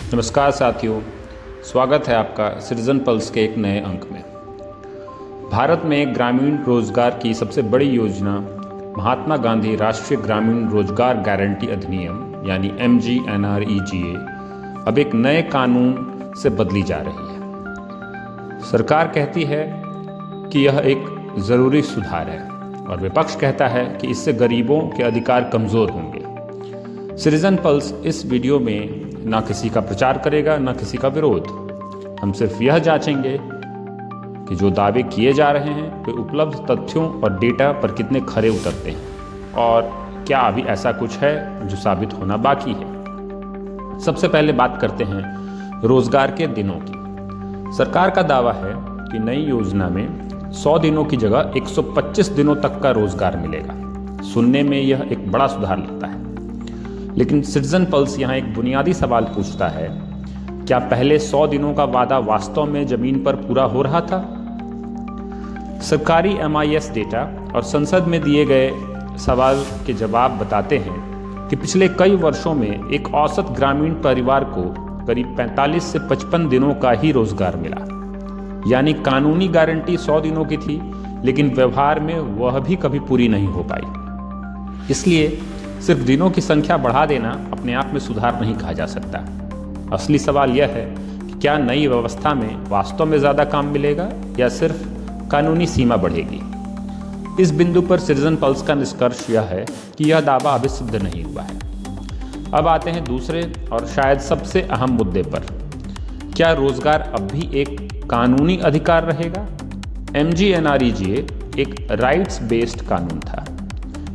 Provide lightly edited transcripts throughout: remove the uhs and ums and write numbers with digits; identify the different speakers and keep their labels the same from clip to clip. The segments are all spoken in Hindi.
Speaker 1: नमस्कार साथियों, स्वागत है आपका सिटीजन पल्स के एक नए अंक में। भारत में ग्रामीण रोजगार की सबसे बड़ी योजना महात्मा गांधी राष्ट्रीय ग्रामीण रोजगार गारंटी अधिनियम यानी MGNREGA अब एक नए कानून से बदली जा रही है। सरकार कहती है कि यह एक ज़रूरी सुधार है और विपक्ष कहता है कि इससे गरीबों के अधिकार कमज़ोर होंगे। सिटीजन पल्स इस वीडियो में ना किसी का प्रचार करेगा ना किसी का विरोध। हम सिर्फ यह जांचेंगे कि जो दावे किए जा रहे हैं वे उपलब्ध तथ्यों और डेटा पर कितने खरे उतरते हैं और क्या अभी ऐसा कुछ है जो साबित होना बाकी है। सबसे पहले बात करते हैं रोजगार के दिनों की। सरकार का दावा है कि नई योजना में 100 दिनों की जगह 125 दिनों तक का रोजगार मिलेगा। सुनने में यह एक बड़ा सुधार लगता है, लेकिन सिटीजन पल्स यहाँ एक बुनियादी सवाल पूछता है, क्या पहले 100 दिनों का वादा वास्तव में जमीन पर पूरा हो रहा था? सरकारी MIS डेटा और संसद में दिए गए सवाल के जवाब बताते हैं कि पिछले कई वर्षों में एक औसत ग्रामीण परिवार को करीब 45 से 55 दिनों का ही रोजगार मिला। यानी कानूनी गारंटी 100 दिनों की थी, लेकिन व्यवहार में वह भी कभी पूरी नहीं हो पाई। इसलिए सिर्फ दिनों की संख्या बढ़ा देना अपने आप में सुधार नहीं कहा जा सकता। असली सवाल यह है कि क्या नई व्यवस्था में वास्तव में ज़्यादा काम मिलेगा या सिर्फ कानूनी सीमा बढ़ेगी। इस बिंदु पर सिटीजन पल्स का निष्कर्ष यह है कि यह दावा अभी सिद्ध नहीं हुआ है। अब आते हैं दूसरे और शायद सबसे अहम मुद्दे पर। क्या रोजगार अब भी एक कानूनी अधिकार रहेगा? MGNREGA एक राइट्स बेस्ड कानून था।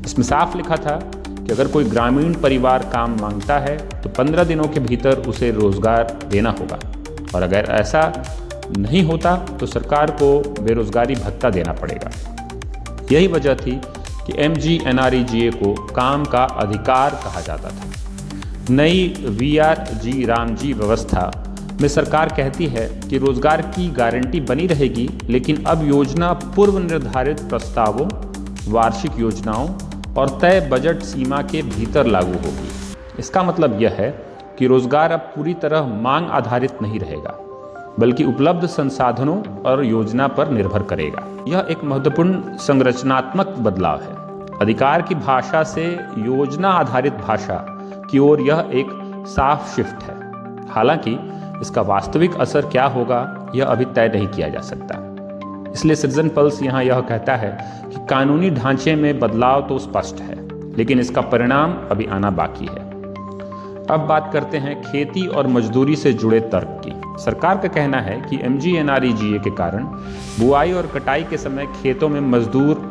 Speaker 1: इसमें साफ लिखा था कि अगर कोई ग्रामीण परिवार काम मांगता है तो 15 दिनों के भीतर उसे रोजगार देना होगा, और अगर ऐसा नहीं होता तो सरकार को बेरोजगारी भत्ता देना पड़ेगा। यही वजह थी कि MGNREGA को काम का अधिकार कहा जाता था। नई VRG रामजी व्यवस्था में सरकार कहती है कि रोजगार की गारंटी बनी रहेगी, लेकिन अब योजना पूर्व निर्धारित प्रस्तावों, वार्षिक योजनाओं और तय बजट सीमा के भीतर लागू होगी। इसका मतलब यह है कि रोजगार अब पूरी तरह मांग आधारित नहीं रहेगा, बल्कि उपलब्ध संसाधनों और योजना पर निर्भर करेगा। यह एक महत्वपूर्ण संरचनात्मक बदलाव है। अधिकार की भाषा से योजना आधारित भाषा की ओर यह एक साफ शिफ्ट है। हालांकि इसका वास्तविक असर क्या होगा यह अभी तय नहीं किया जा सकता। इसलिए सिटीजन पल्स यहाँ यह कहता है कि कानूनी ढांचे में बदलाव तो स्पष्ट है, लेकिन इसका परिणाम अभी आना बाकी है। अब बात करते हैं खेती और मजदूरी से जुड़े तर्क की। सरकार का कहना है कि MGNREGA के कारण बुआई और कटाई के समय खेतों में मजदूर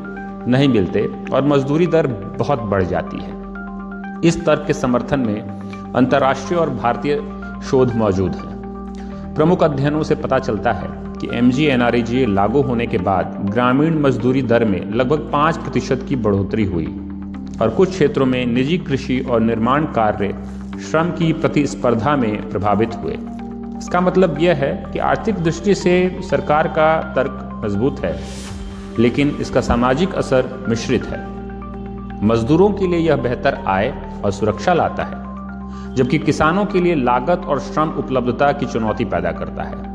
Speaker 1: नहीं मिलते और मजदूरी दर बहुत बढ़ जाती है। इस तर्क के समर्थन में अंतर्राष्ट्रीय और भारतीय शोध मौजूद हैं। प्रमुख अध्ययनों से पता चलता है कि MGNREGA लागू होने के बाद ग्रामीण मजदूरी दर में लगभग 5% की बढ़ोतरी हुई और कुछ क्षेत्रों में निजी कृषि और निर्माण कार्य श्रम की प्रतिस्पर्धा में प्रभावित हुए। इसका मतलब यह है कि आर्थिक दृष्टि से सरकार का तर्क मजबूत है, लेकिन इसका सामाजिक असर मिश्रित है। मजदूरों के लिए यह बेहतर आय और सुरक्षा लाता है, जबकि किसानों के लिए लागत और श्रम उपलब्धता की चुनौती पैदा करता है।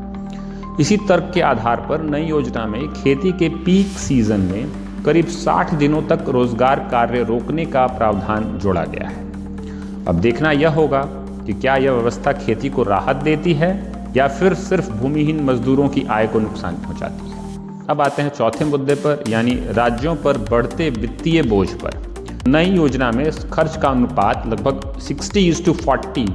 Speaker 1: इसी तर्क के आधार पर नई योजना में खेती के पीक सीजन में करीब 60 दिनों तक रोजगार कार्य रोकने का प्रावधान जोड़ा गया है। अब देखना यह होगा कि क्या यह व्यवस्था खेती को राहत देती है या फिर सिर्फ भूमिहीन मजदूरों की आय को नुकसान पहुंचाती है। अब आते हैं चौथे मुद्दे पर, यानी राज्यों पर बढ़ते वित्तीय बोझ पर। नई योजना में खर्च का अनुपात लगभग 60:40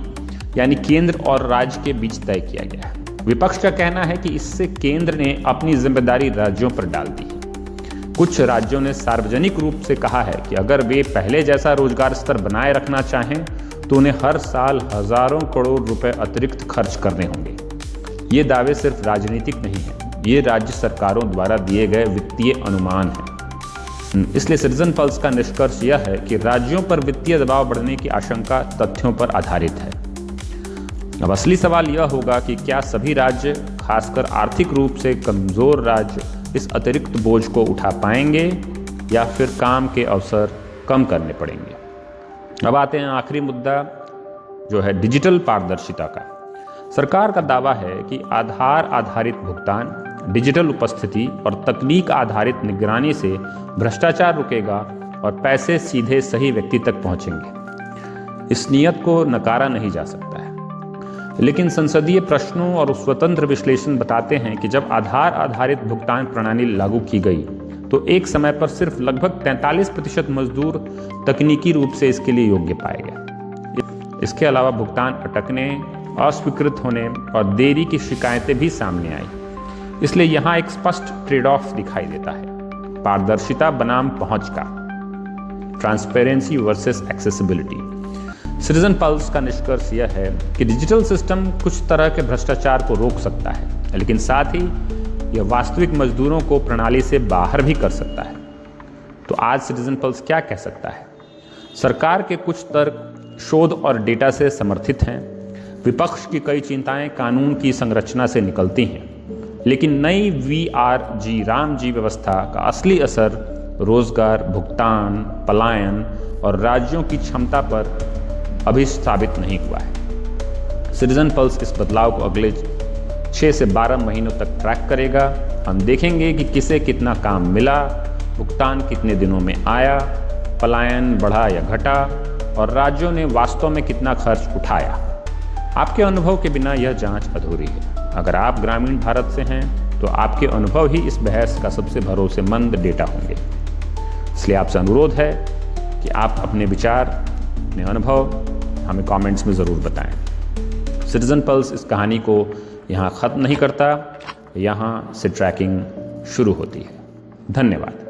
Speaker 1: यानी केंद्र और राज्य के बीच तय किया गया है। विपक्ष का कहना है कि इससे केंद्र ने अपनी जिम्मेदारी राज्यों पर डाल दी है। कुछ राज्यों ने सार्वजनिक रूप से कहा है कि अगर वे पहले जैसा रोजगार स्तर बनाए रखना चाहें तो उन्हें हर साल हजारों करोड़ रुपए अतिरिक्त खर्च करने होंगे। ये दावे सिर्फ राजनीतिक नहीं है, ये राज्य सरकारों द्वारा दिए गए वित्तीय अनुमान हैं। इसलिए सिटीजन पल्स का निष्कर्ष यह है कि राज्यों पर वित्तीय दबाव बढ़ने की आशंका तथ्यों पर आधारित है। अब असली सवाल यह होगा कि क्या सभी राज्य, खासकर आर्थिक रूप से कमजोर राज्य, इस अतिरिक्त बोझ को उठा पाएंगे या फिर काम के अवसर कम करने पड़ेंगे। अब आते हैं आखिरी मुद्दा जो है डिजिटल पारदर्शिता का। सरकार का दावा है कि आधार आधारित भुगतान, डिजिटल उपस्थिति और तकनीक आधारित निगरानी से भ्रष्टाचार रुकेगा और पैसे सीधे सही व्यक्ति तक पहुंचेंगे। इस नियत को नकारा नहीं जा सकता है, लेकिन संसदीय प्रश्नों और स्वतंत्र विश्लेषण बताते हैं कि जब आधार आधारित भुगतान प्रणाली लागू की गई तो एक समय पर सिर्फ लगभग 43% मजदूर तकनीकी रूप से इसके लिए योग्य पाए गए। इसके अलावा भुगतान अटकने, अस्वीकृत होने और देरी की शिकायतें भी सामने आई। इसलिए यहाँ एक स्पष्ट ट्रेड ऑफ दिखाई देता है, पारदर्शिता बनाम पहुंच का, transparency versus accessibility. Citizen pulse का निष्कर्ष यह है कि डिजिटल सिस्टम कुछ तरह के भ्रष्टाचार को रोक सकता है, लेकिन साथ ही यह वास्तविक मजदूरों को प्रणाली से बाहर भी कर सकता है। तो आज सिटीजन पल्स क्या कह सकता है? सरकार के कुछ तर्क शोध और डेटा से समर्थित हैं। विपक्ष की कई चिंताएं कानून की संरचना से निकलती हैं, लेकिन नई VRG रामजी व्यवस्था का असली असर रोजगार, भुगतान, पलायन और राज्यों की क्षमता पर अभी साबित नहीं हुआ है। सिटीजन पल्स इस बदलाव को अगले 6 से 12 महीनों तक ट्रैक करेगा। हम देखेंगे कि किसे कितना काम मिला, भुगतान कितने दिनों में आया, पलायन बढ़ा या घटा और राज्यों ने वास्तव में कितना खर्च उठाया। आपके अनुभव के बिना यह जांच अधूरी है। अगर आप ग्रामीण भारत से हैं तो आपके अनुभव ही इस बहस का सबसे भरोसेमंद डेटा होंगे। इसलिए आपसे अनुरोध है कि आप अपने विचार, अपने अनुभव हमें कमेंट्स में ज़रूर बताएं। सिटीजन पल्स इस कहानी को यहाँ ख़त्म नहीं करता, यहाँ से ट्रैकिंग शुरू होती है। धन्यवाद।